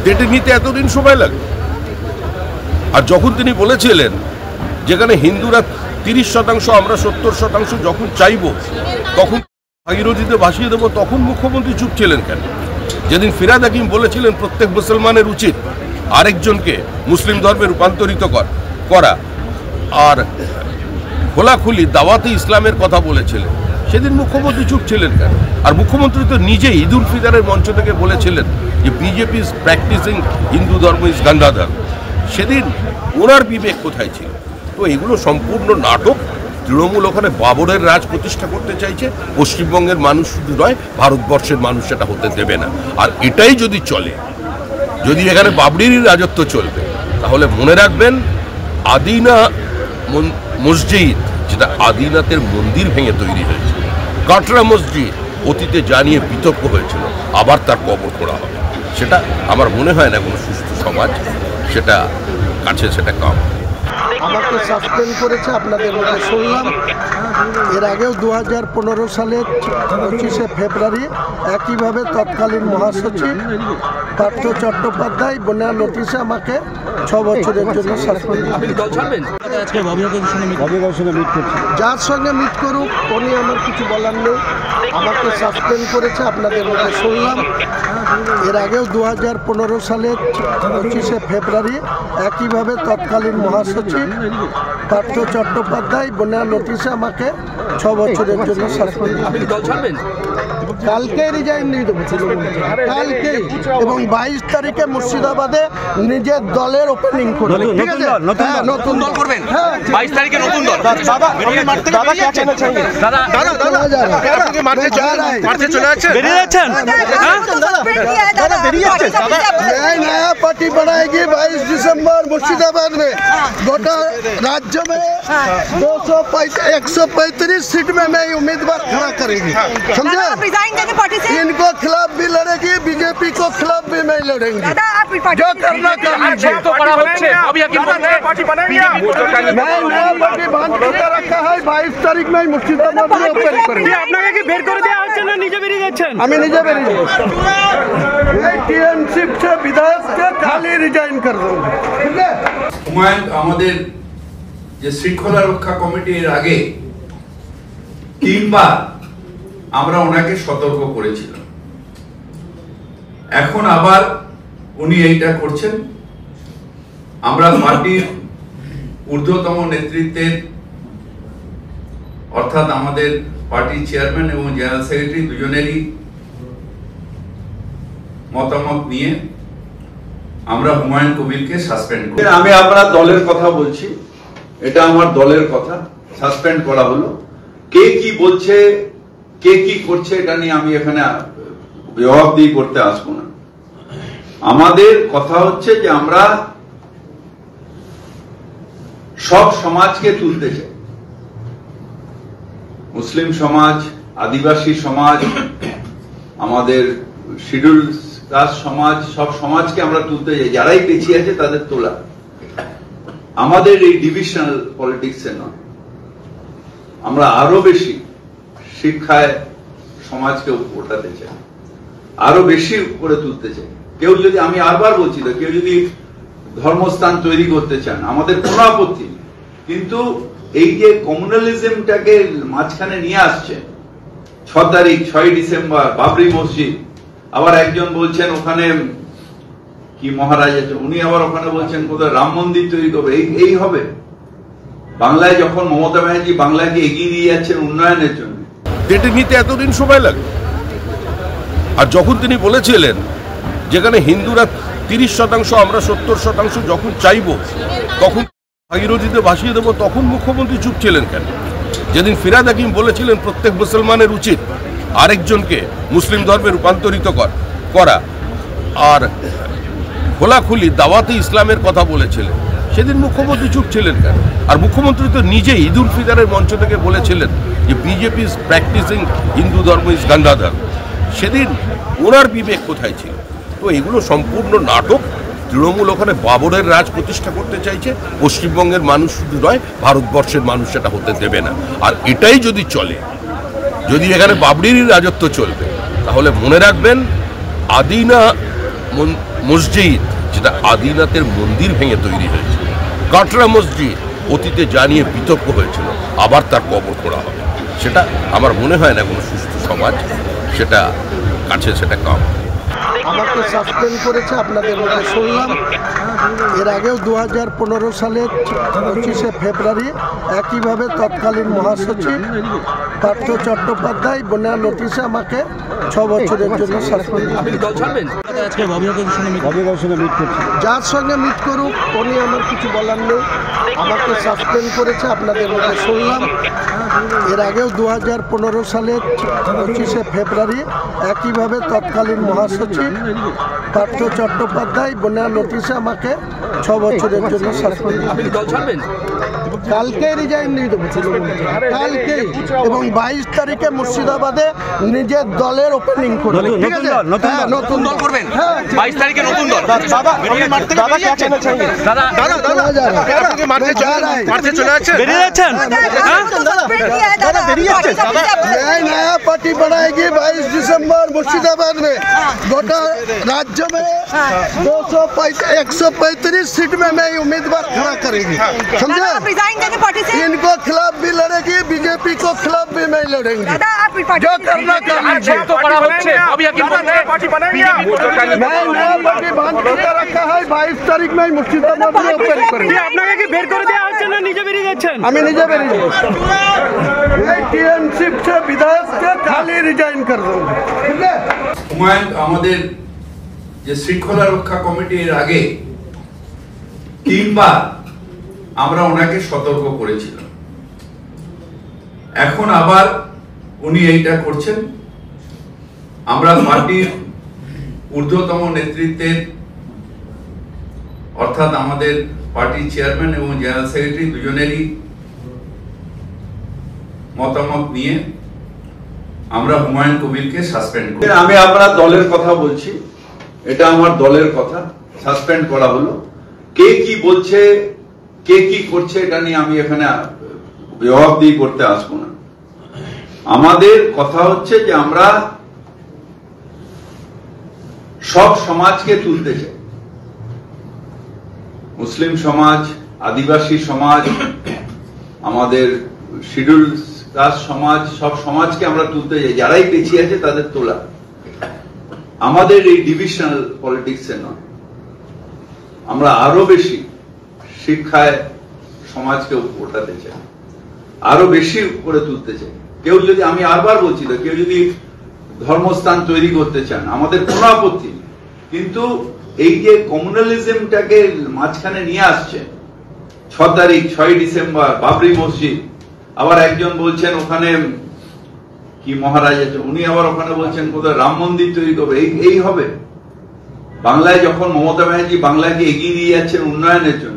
ডেটে নিতে এতদিন সময় লাগে। আর যখন তিনি বলেছিলেন যেখানে হিন্দুরা 30% আমরা 70% যখন চাইব তখন ভাগীরথীতে ভাসিয়ে দেবো, তখন মুখ্যমন্ত্রী চুপ ছিলেন কেন? যেদিন ফিরহাদ হাকিম বলেছিলেন প্রত্যেক মুসলমানের উচিত আরেকজনকে মুসলিম ধর্মে রূপান্তরিত করা আর খোলাখুলি দাওয়াতে ইসলামের কথা বলেছিলেন, সেদিন মুখ্যমন্ত্রী চুপ ছিলেন কেন? আর মুখ্যমন্ত্রী তো নিজে ঈদ উল ফিতরের মঞ্চ থেকে বলেছিলেন যে বিজেপি ইজ প্র্যাকটিসিং হিন্দু ধর্ম ইজ গান্ধাধর্ম। সেদিন ওনার বিবেক কোথায় ছিল? তো এগুলো সম্পূর্ণ নাটক। তৃণমূল ওখানে বাবরের রাজ প্রতিষ্ঠা করতে চাইছে। পশ্চিমবঙ্গের মানুষ শুধু নয়, ভারতবর্ষের মানুষ সেটা হতে দেবে না। আর এটাই যদি চলে, যদি এখানে বাবরিরই রাজত্ব চলবে, তাহলে মনে রাখবেন আদিনা মসজিদ, যেটা আদিনাথের মন্দির ভেঙে তৈরি হয়েছে, কাটরা মসজিদ অতীতে জানিয়ে বিতর্ক হয়েছিল, আবার তার কবর করা হবে। সেটা আমার মনে হয় না কোনো সুস্থ সমাজ সেটা কাম। আমাকে সাসপেন্ড করেছে, আপনাদের মধ্যে শুনলাম। এর আগেও 2015 সালের 25শে ফেব্রুয়ারি একইভাবে তৎকালীন মহাসচিব পার্থ চট্টোপাধ্যায় বন্যা নোটিশে আমাকে 6 বছরের জন্য সাসপেন্ড। যার সঙ্গে মিট করুক, উনি আমার কিছু বলার নেই। আমাকে সাসপেন্ড করেছে, আপনাদের মধ্যে শুনলাম। এর আগেও 2015 সালের 25শে ফেব্রুয়ারি একইভাবে তৎকালীন মহাসচিব পার্থ চট্টোপাধ্যায় বন্যা নোটিশে আমাকে 6 বছরের জন্য সাসপেন্ড। কালকে রিজাইন দিয়ে দেবো, কালকেই। এবং 22 তারিখে মুর্শিদাবাদে নিজের দলের ওপেনিং করবে। নতুন দল করবেন 22 তারিখে, নতুন দল। नया पार्टी बनाएगी 22 दिसंबर मुर्शिदाबाद में। गोटा राज्य में 135 सीट में मैं उम्मीदवार खड़ा करेगी, समझे? इनको खिलाफ भी लड़ेगी, बीजेपी को खिलाफ भी मैं लड़ेंगे। जो करना नया रखा है 22 तारीख में मुर्शिदाबाद में ओपन करेंगे। আমি নিজে বেরিয়ে টিএমসি से विधायक के खाली रिजाइन कर दूंगा। ठीक है। হুমায়ুন আমাদের যে শৃঙ্খলা রক্ষা কমিটির আগে 3 বার আমরা ওনাকে সতর্ক করেছিলাম। এখন আবার উনি এইটা করছেন। আমরা পার্টির ঊর্ধ্বতম নেতৃত্বের অর্থাৎ আমাদের পার্টির চেয়ারম্যান এবং জেনারেল সেক্রেটারি দুজনেরই মতামত নিয়ে আমরা হুমায়ুন কবিরকে সাসপেন্ড করি। আমি আপনার দলের কথা বলছি, এটা আমার দলের কথা। সাসপেন্ড করা হলো। কে কি বলছে, কে কি করছে, এটা নিয়ে আমি এখানে জবাবদিহি করতে আসবো না। আমাদের কথা হচ্ছে যে আমরা সব সমাজকে তুলতে চাই। মুসলিম সমাজ, আদিবাসী সমাজ, আমাদের শিডিউল কাস্ট সমাজ, সব সমাজকে আমরা তুলতে চাই। যারাই পিছিয়ে আছে তাদের তোলা। আমাদের এই ডিভিশনাল পলিটিক্সে নয়, আমরা আরো বেশি শিক্ষায় সমাজকে ওঠাতে চাই, আরো বেশি করে তুলতে চাই। কেউ যদি, আমি আরবার বলছি তো, কেউ যদি ধর্মস্থান তৈরি করতে চান আমাদের কোনো আপত্তি নেই, কিন্তু এই যে কমিউনালিজমটাকে মাঝখানে নিয়ে আসছে, 6 তারিখ 6 ডিসেম্বর বাবরি মসজিদ, আবার একজন বলছেন ওখানে কি মহারাজ আছে, উনি আবার ওখানে বলছেন কোথায় রাম মন্দির তৈরি করবে। এই হবে বাংলায়? যখন মমতা ব্যানার্জি বাংলাকে এগিয়ে নিয়ে যাচ্ছেন উন্নয়নের জন্য, ডেটে নিতে এতদিন সময় লাগে। আর যখন তিনি বলেছিলেন যেখানে হিন্দুরা 30% আমরা 70% যখন চাইব তখন ভাগীরথীতে ভাসিয়ে দেবো, তখন মুখ্যমন্ত্রী চুপ ছিলেন কেন? যেদিন ফিরহাদ হাকিম বলেছিলেন প্রত্যেক মুসলমানের উচিত আরেকজনকে মুসলিম ধর্মে রূপান্তরিত করা আর খোলাখুলি দাওয়াতে ইসলামের কথা বলেছিলেন, সেদিন মুখ্যমন্ত্রী চুপ ছিলেন কেন? আর মুখ্যমন্ত্রী তো নিজে ঈদ উল ফিতরের মঞ্চ থেকে বলেছিলেন যে বিজেপি ইজ প্র্যাকটিসিং হিন্দু ধর্ম ইজ গান্ধাধর্ম। সেদিন ওনার বিবেক কোথায় ছিল? তো এগুলো সম্পূর্ণ নাটক। তৃণমূল ওখানে বাবরের রাজ প্রতিষ্ঠা করতে চাইছে। পশ্চিমবঙ্গের মানুষ শুধু নয়, ভারতবর্ষের মানুষ সেটা হতে দেবে না। আর এটাই যদি চলে, যদি এখানে বাবরিরই রাজত্ব চলবে, তাহলে মনে রাখবেন আদিনা মসজিদ যেটা আদিনাথের মন্দির ভেঙে তৈরি হয়েছিল, কাটরা মসজিদ অতীতে জানিয়ে বিতর্ক হয়েছিল, আবার তার কবর করা হবে, সেটা আমার মনে হয় না কোনো সুস্থ সমাজ সেটা কাছে সেটা কাম। আমাকে সাসপেন্ড করেছে আপনাদের মুখে শুনলাম। এর আগেও 2015 সালের 25শে ফেব্রুয়ারি একইভাবে তৎকালীন মহাসচিব পার্থ চট্টোপাধ্যায় বিনা নোটিশে আমাকে 6 বছরের জন্য সাসপেন্ড যার সঙ্গে মিট করুক উনি আমার কিছু বলার নেই। আমাকে সাসপেন্ড করেছে আপনাদের মুখে শুনলাম। এর আগেও 2015 সালের 25শে ফেব্রুয়ারি একইভাবে তৎকালীন মহাসচিব পার্থ চট্টোপাধ্যায় বিনা নোটিশে আমাকে 6 বছরের জন্য সাসপেন্ড। কালকে রিজাইন দিয়ে দেবো, কালকে, এবং 22 তারিখে মুর্শিদাবাদে নিজের দলের ওপেনিং করবেন। নতুন দল করবেন 22 তারিখে, নতুন দল। नया पार्टी बनाएगी 22 दिसंबर मुर्शिदाबाद में। गोटा राज्य में 135 सीट में मैं उम्मीदवार खड़ा करेंगे, समझे? इनको खिलाफ भी लड़ेगी, बीजेपी को खिलाफ भी मैं लड़ेंगे। जो करना कर लीजिए। मैं नया पार्टी बांध के रखा है, 22 तारीख में मुर्शिदाबाद में ओपन करेंगे। আমি নিজে বেরিয়ে টিএমসি से विधायक के खाली रिजाइन कर दूंगा। ठीक है। হুমায়ুন আমাদের যে শৃঙ্খলা রক্ষা কমিটির আগে 3 বার আমরা ওনাকে সতর্ক করেছিলাম। এখন আবার উনি এইটা করছেন। আমরা পার্টির ঊর্ধ্বতম নেতৃত্বের অর্থাৎ আমাদের পার্টির চেয়ারম্যান এবং জেনারেল সেক্রেটারি দুজনেরই মতামত নিয়ে আমরা হুমায়ুন কবিরকে সাসপেন্ড করি। আমি আপনার দলের কথা বলছি, এটা আমার দলের কথা। সাসপেন্ড করা হলো। কে কি বলছে, কে কি করছে, এটা নিয়ে আমি এখানে জবাবদিহি করতে আসবো না। আমাদের কথা হচ্ছে যে আমরা সব সমাজকে তুলতে চাই। মুসলিম সমাজ, আদিবাসী সমাজ, আমাদের শিডিউল কাস্ট সমাজ, সব সমাজকে আমরা তুলতে চাই। যারাই পিছিয়ে আছে তাদের তোলা। আমাদের এই ডিভিশনাল পলিটিক্সে নয়, আমরা আরো বেশি শিক্ষায় সমাজকে ওঠাতে চাই, আরো বেশি করে তুলতে চাই। কেউ যদি, আমি আরবার বলছি তো, কেউ যদি ধর্মস্থান তৈরি করতে চান আমাদের কোনো আপত্তি নেই, কিন্তু এই যে কমিউনালিজমটাকে মাঝখানে নিয়ে আসছে, 6 তারিখ 6 ডিসেম্বর বাবরি মসজিদ, আবার একজন বলছেন ওখানে কি মহারাজ আছে, উনি আবার ওখানে বলছেন কোথায় রাম মন্দির তৈরি করবে। এই হবে বাংলায়? যখন মমতা ব্যানার্জি বাংলাকে এগিয়ে নিয়ে যাচ্ছেন উন্নয়নের জন্য,